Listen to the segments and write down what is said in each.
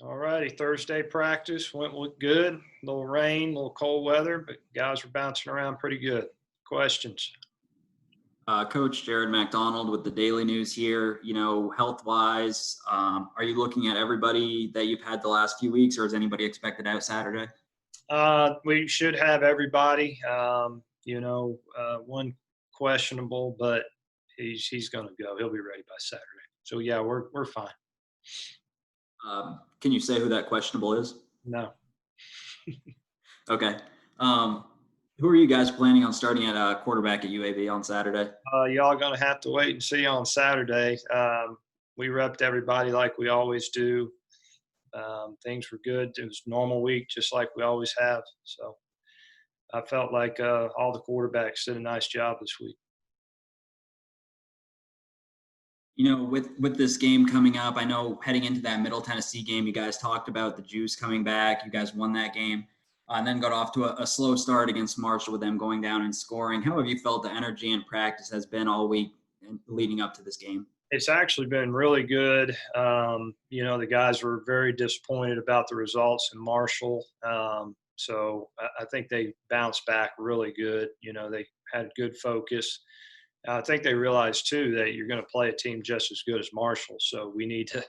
All righty. Thursday practice went good. A little rain, a little cold weather, but guys were bouncing around pretty good. Questions? Coach Jared McDonald with the Daily News here. Health wise, are you looking at everybody that you've had the last few weeks, or is anybody expected out Saturday? We should have everybody. One questionable, but he's going to go. He'll be ready by Saturday. So yeah, we're fine. Can you say who that questionable is? No. Okay. Who are you guys planning on starting at quarterback at UAB on Saturday? Y'all going to have to wait and see on Saturday. We repped everybody like we always do. Things were good. It was a normal week, just like we always have. So I felt like all the quarterbacks did a nice job this week. With this game coming up, I know heading into that Middle Tennessee game, you guys talked about the juice coming back. You guys won that game, and then got off to a slow start against Marshall with them going down and scoring. How have you felt the energy and practice has been all week leading up to this game? It's actually been really good. The guys were very disappointed about the results in Marshall. So I think they bounced back really good. They had good focus. I think they realized too that you're going to play a team just as good as Marshall. So we need to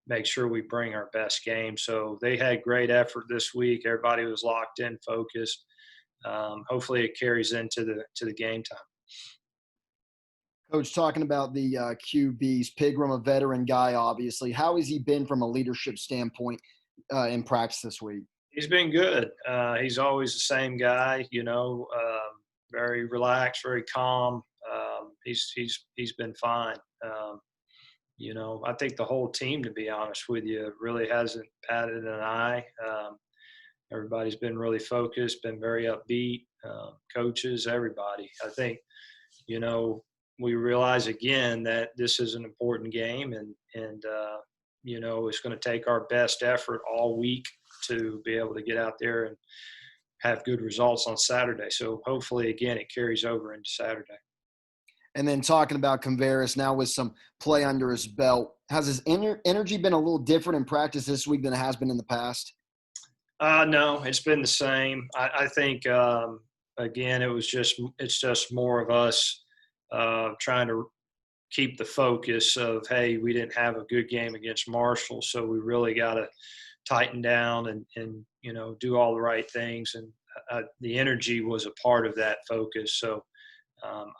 make sure we bring our best game. So they had great effort this week. Everybody was locked in, focused. Hopefully it carries into the game time. Coach, talking about the QBs, Pigram, a veteran guy, obviously. How has he been from a leadership standpoint in practice this week? He's been good. He's always the same guy, very relaxed, very calm. He's been fine. I think the whole team, to be honest with you, really hasn't batted an eye. Everybody's been really focused, been very upbeat. Coaches, everybody. I think, we realize again that this is an important game, and it's going to take our best effort all week to be able to get out there and have good results on Saturday. So hopefully, again, it carries over into Saturday. And then talking about Converis now with some play under his belt, has his energy been a little different in practice this week than it has been in the past? No, it's been the same. I think again, it's just more of us trying to keep the focus of, hey, we didn't have a good game against Marshall, so we really got to tighten down and do all the right things. And the energy was a part of that focus. So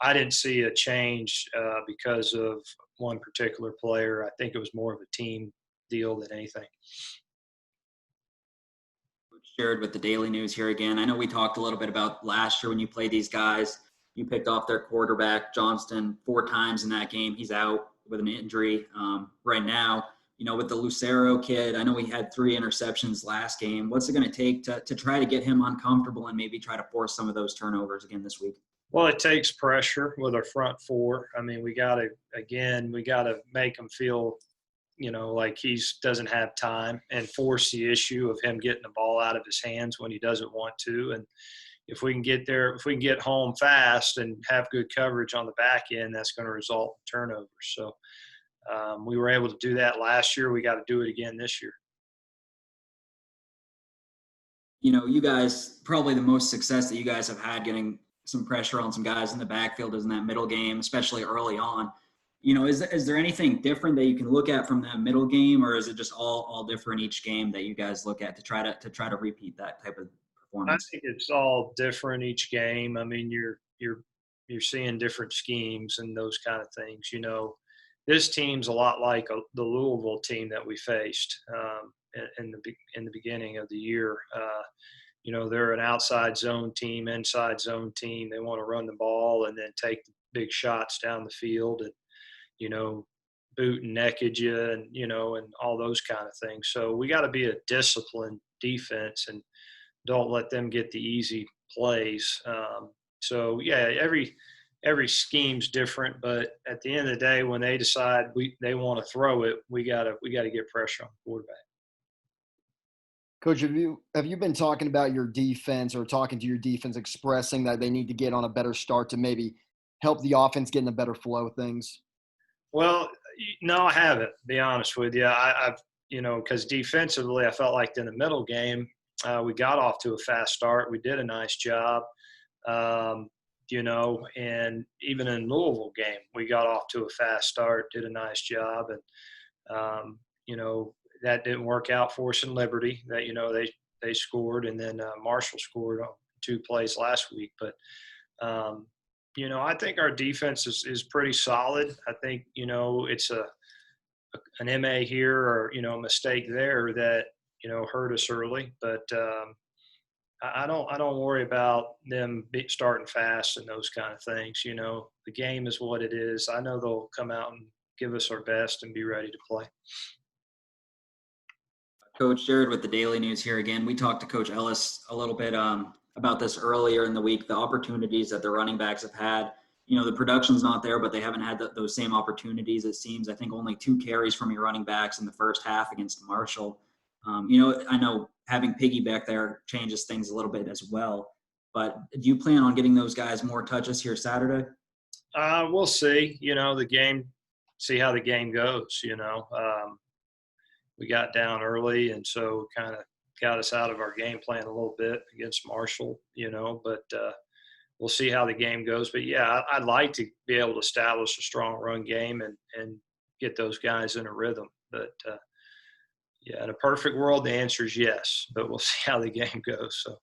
I didn't see a change because of one particular player. I think it was more of a team deal than anything. Jared with the Daily News here again. I know we talked a little bit about last year when you played these guys. You picked off their quarterback, Johnston, 4 times in that game. He's out with an injury right now. With the Lucero kid, I know we had 3 interceptions last game. What's it going to take to try to get him uncomfortable and maybe try to force some of those turnovers again this week? Well, it takes pressure with our front 4. I mean, we got to make him feel, like he doesn't have time, and force the issue of him getting the ball out of his hands when he doesn't want to. And if we can get home fast and have good coverage on the back end, that's going to result in turnovers. So we were able to do that last year. We got to do it again this year. You guys, probably the most success that you guys have had getting some pressure on some guys in the backfield is in that middle game, especially early on. Is there anything different that you can look at from that middle game, or is it just all different each game that you guys look at to try to repeat that type of performance? I think it's all different each game. I mean, you're seeing different schemes and those kind of things. This team's a lot like the Louisville team that we faced in the beginning of the year. They're an outside zone team, inside zone team. They want to run the ball and then take the big shots down the field and, boot and neckage you and all those kind of things. So we got to be a disciplined defense and don't let them get the easy plays. So yeah, every scheme's different, but at the end of the day, when they decide they want to throw it, we gotta get pressure on the quarterback. Coach, have you been talking about your defense or talking to your defense, expressing that they need to get on a better start to maybe help the offense get in a better flow of things? Well, no, I haven't, to be honest with you. I've because defensively, I felt like in the middle game, we got off to a fast start. We did a nice job. Um, and even in Louisville game, we got off to a fast start, did a nice job. And, that didn't work out for us in Liberty that, they scored, and then Marshall scored on 2 plays last week. But, I think our defense is pretty solid. I think, it's an MA here or, a mistake there that, hurt us early. But, I don't worry about them starting fast and those kind of things. The game is what it is. I know they'll come out and give us our best and be ready to play. Coach Jared with the Daily News here again. We talked to Coach Ellis a little bit about this earlier in the week, the opportunities that the running backs have had. The production's not there, but they haven't had those same opportunities, it seems. I think only 2 carries from your running backs in the first half against Marshall. I know having Piggy back there changes things a little bit as well. But do you plan on getting those guys more touches here Saturday? We'll see. The game, see how the game goes. We got down early, and so kind of got us out of our game plan a little bit against Marshall. But we'll see how the game goes. But yeah, I'd like to be able to establish a strong run game and get those guys in a rhythm. But yeah, in a perfect world, the answer is yes, but we'll see how the game goes. So.